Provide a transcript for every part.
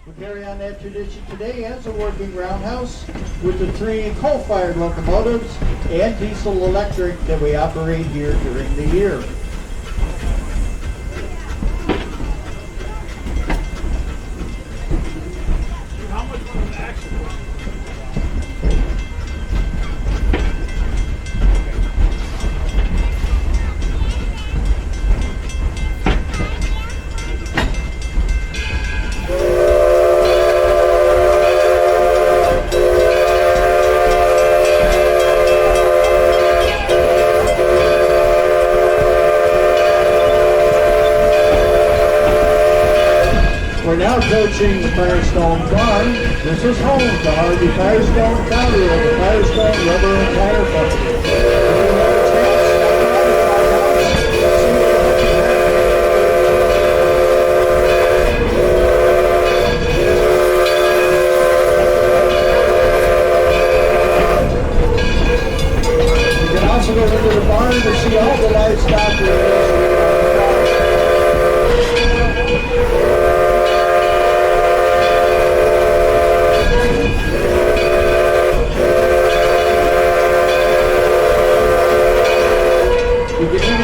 We carry on that tradition today as a working roundhouse with the 3 and coal-fired locomotives and diesel electric that we operate here during the year. How much was the action? We're now approaching the Firestone Farm. This is home to Harvey Firestone, founder of the Firestone Rubber and Tire Company. If you have a chance, stop by the farmhouse, see what you have. You can also go into the barn to see all the livestock raised.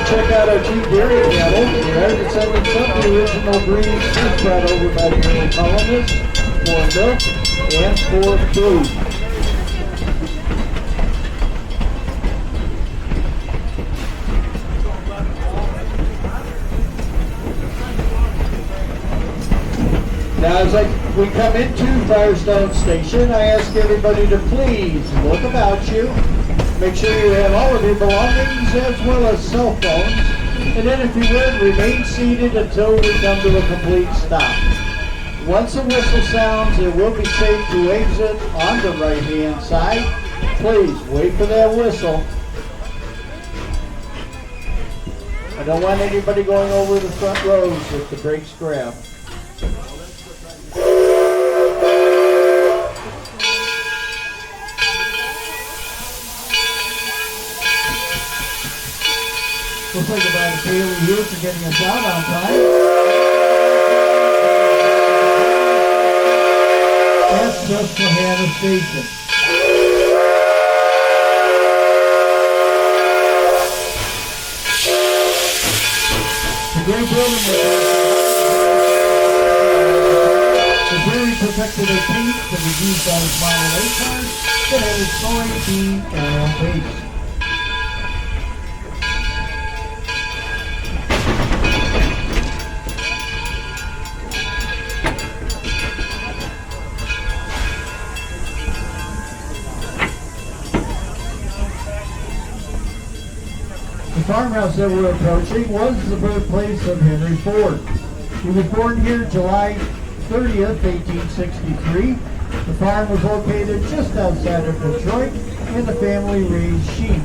Check out our 2 dairy cattle. They're descendants of the original breeding first brought over by the early colonists for milk and for food. Now as we come into Firestone Station, I ask everybody to please look about you. Make sure you have all of your belongings as well as cell phones. And then if you would, remain seated until we come to a complete stop. Once the whistle sounds, it will be safe to exit on the right-hand side. Please wait for that whistle. I don't want anybody going over the front rows if the brakes grab. Looks like about a daily here for getting us out on time. That's just for Hannah Station. The great building the very protected our paint that we used on its Model A cars that had its soybean oil base. The farmhouse that we're approaching was the birthplace of Henry Ford. He was born here July 30th, 1863. The farm was located just outside of Detroit, and the family raised sheep.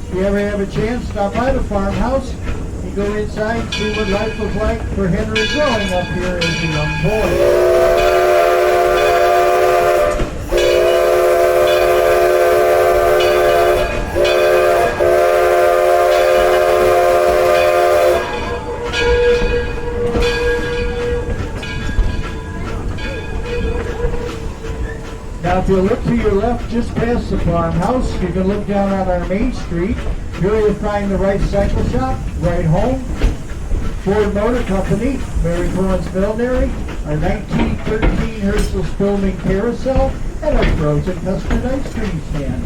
If you ever have a chance, stop by the farmhouse and go inside and see what life was like for Henry growing up here as a young boy. Now, if you look to your left just past the farmhouse, you can look down on our main street. Here you'll find the Right Cycle Shop, Right Home, Ford Motor Company, Mary Cohen's Millinery, our 1913 Herschel Spillman Carousel, and our frozen custard ice cream stand.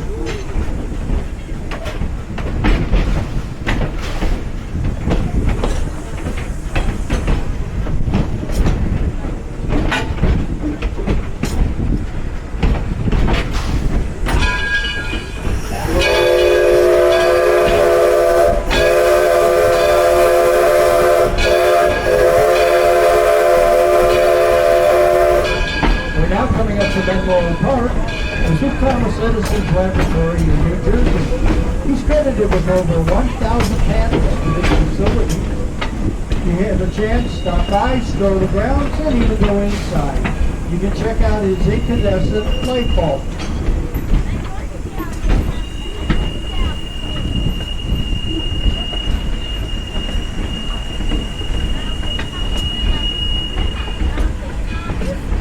Thomas Edison's laboratory in New Jersey. He's credited with over 1,000 patents for this facility. If you have a chance, stop by, stroll the grounds, and even go inside. You can check out his incandescent light bulb.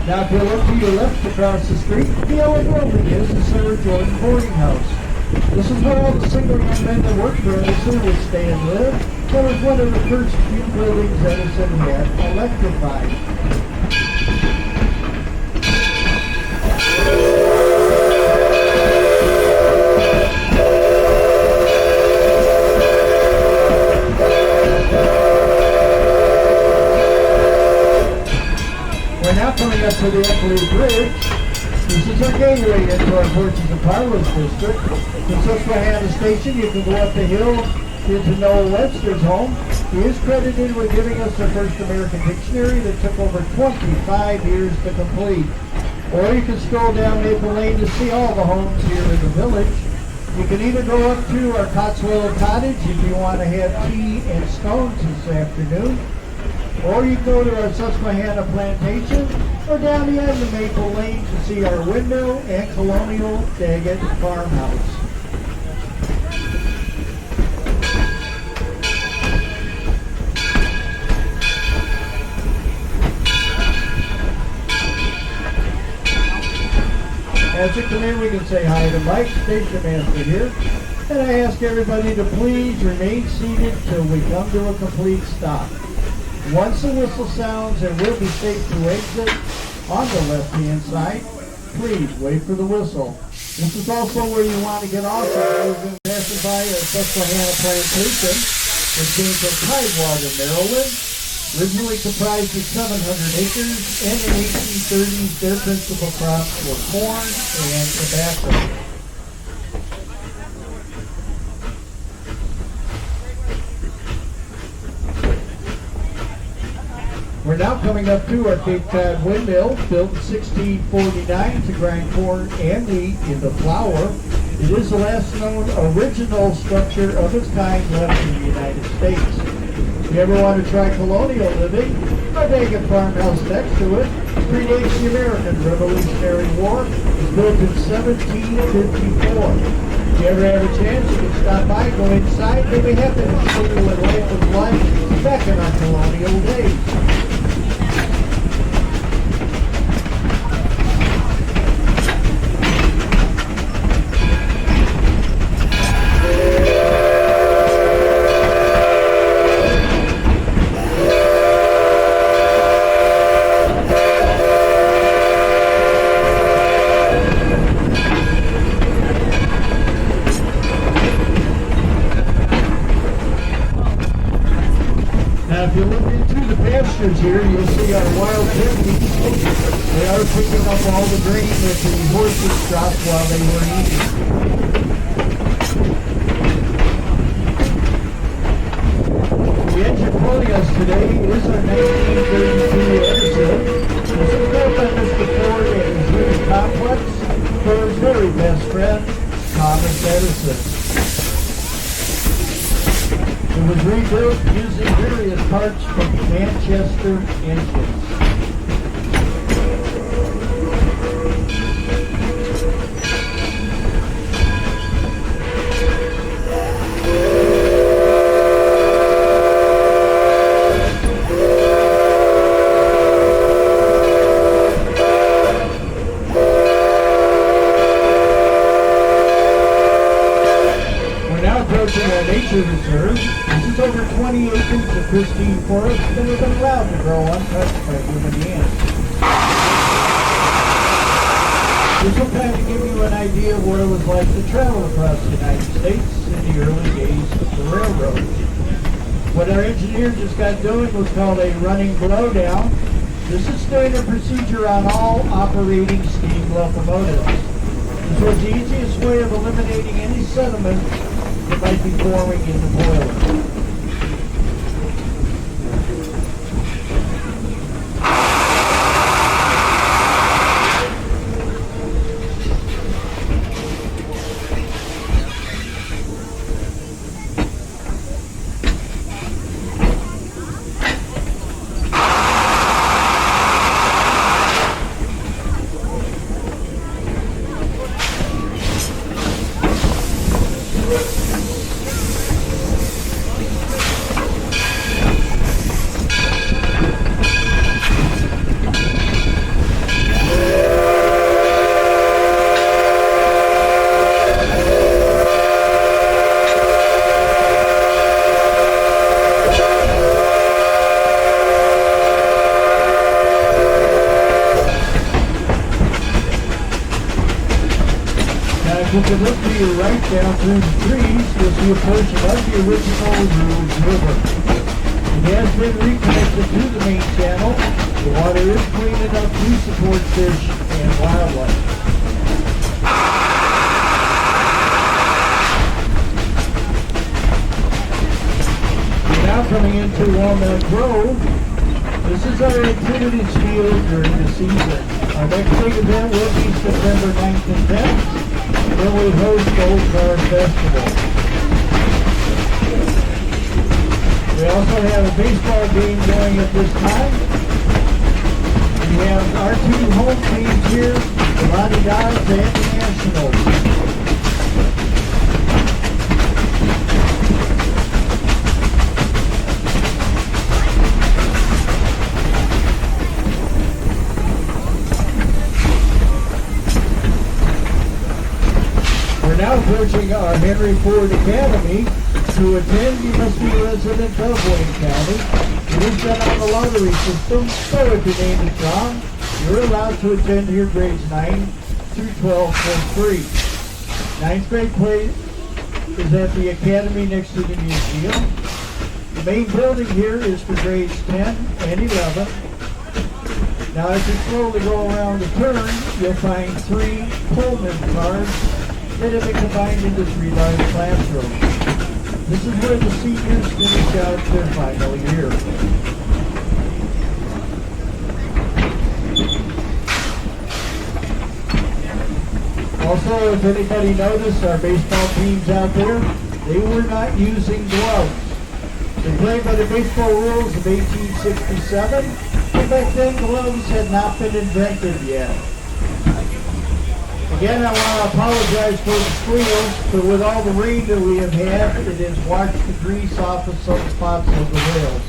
Now, if you look to your left across the street, the yellow building is the Sarah Jordan boarding house. This is where all the single young men that worked for Edison would stay and live. That was one of the first few buildings Edison had electrified. We're now coming up to the Eckley Bridge. This is our gateway into our Porches and Parlors district. From Susquehanna Station, you can go up the hill into Noah Webster's home. He is credited with giving us the first American dictionary that took over 25 years to complete. Or you can stroll down Maple Lane to see all the homes here in the village. You can either go up to our Cotswold Cottage if you want to have tea and scones this afternoon. Or you can go to our Susquehanna Plantation, or down the end of Maple Lane to see our windmill and Colonial Daggett farmhouse. As you come in, we can say hi to Mike, station master here. And I ask everybody to please remain seated till we come to a complete stop. Once the whistle sounds and we'll be safe to exit on the left-hand side, please wait for the whistle. This is also where you want to get off if you're going to pass by a Susquehanna Plantation, which came from Tidewater, Maryland. Originally comprised of 700 acres, and in 1830s their principal crops were corn and tobacco. We're now coming up to our Cape Cod windmill, built in 1649 to grind corn and wheat into flour. It is the last known original structure of its kind left in the United States. If you ever want to try colonial living, our Daggett farmhouse next to it predates the American Revolutionary War. It was built in 1754. If you ever have a chance, you can stop by, go inside. They'll be happy to show you what life was like back in our colonial days. If you look into the pastures here, you'll see our wild turkeys. They are picking up all the grain that the horses dropped while they were eating. The engine pulling us today is our 1932 Edison. This is built by Mr. Ford and his living complex for his very best friend, Thomas Edison. It was rebuilt using various parts from Manchester engines. We're now approaching our nature reserve. This is over 20 acres of pristine forest that have been allowed to grow untouched by human hands. This will kind of give you an idea of what it was like to travel across the United States in the early days of the railroad. What our engineer just got doing was called a running blowdown. This is standard procedure on all operating steam locomotives. This was the easiest way of eliminating any sediment that might be forming in the boiler. You can look to your right down through the trees, you'll see a portion of the original Rouge River. It has been reconnected to the main channel. The water is clean enough to support fish and wildlife. We're now coming into Walnut Grove. This is our activities field during the season. Our next big event will be September 9th and 10th. Then we host the Old Car Festival. We also have a baseball game going at this time. We have our two home teams here, the Lottie Dodge and the Nationals. Now approaching our Henry Ford Academy. To attend, you must be a resident of Wayne County. It is done on the lottery system, so if your name is John, you're allowed to attend here grades 9 through 12 for free. 9th grade play is at the Academy next to the museum. The main building here is for grades 10 and 11. Now as you slowly go around the turn, you'll find 3 Pullman cars that have been combined into 3 large classrooms. This is where the seniors finish out their final year. Also, if anybody noticed, our baseball teams out there, they were not using gloves. They played by the baseball rules of 1867, but back then gloves had not been invented yet. Again, I want to apologize for the squeals, but with all the rain that we have had, it has washed the grease off of some spots of the rails.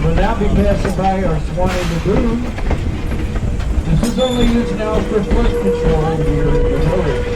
We'll now be passing by our Swanee Lagoon. This is only used now for flood control here in the village.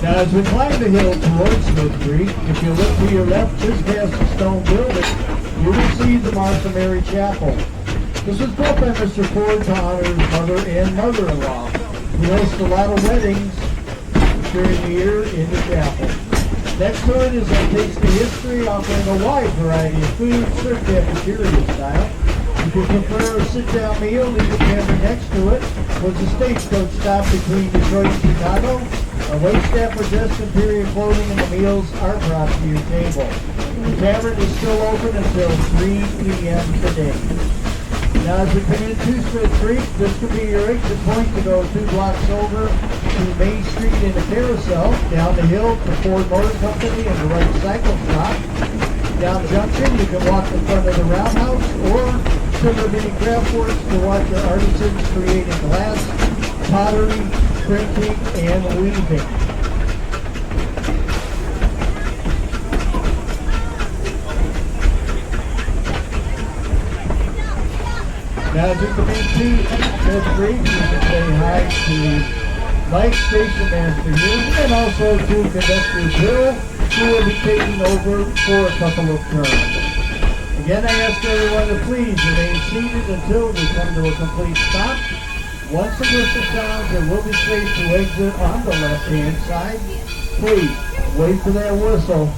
Now, as we climb the hill towards Smith Creek, if you look to your left just past the stone building, you will see the Martha Mary Chapel. This was built by Mr. Ford to honor his mother and mother-in-law. We host a lot of weddings during the year in the chapel. Next to it is a Taste of History, offering a wide variety of food, served cafeteria style. If you prefer a sit-down meal, leave the camera next to it. Was a stagecoach stop between Detroit and Chicago. Our wait staff are dressed in period clothing and the meals are brought to your table. The tavern is still open until 3 p.m. today. Now as we come into Smith Creek, this could be your exit point to go 2 blocks over to Main Street in the Carousel, down the hill to Ford Motor Company and the right cycle stop. Down Junction, you can walk in front of the roundhouse or Sugar Mini Craft Works to watch our artisans creating glass, pottery, printing, and weaving. Now as you come into Smith Creek, you can say hi to Mike, Station Master here, and also to Conductor Bill, who will be taking over for a couple of turns. Again, I ask everyone to please remain seated until we come to a complete stop. Once the whistle sounds, it will be safe to exit on the left-hand side. Please, wait for that whistle.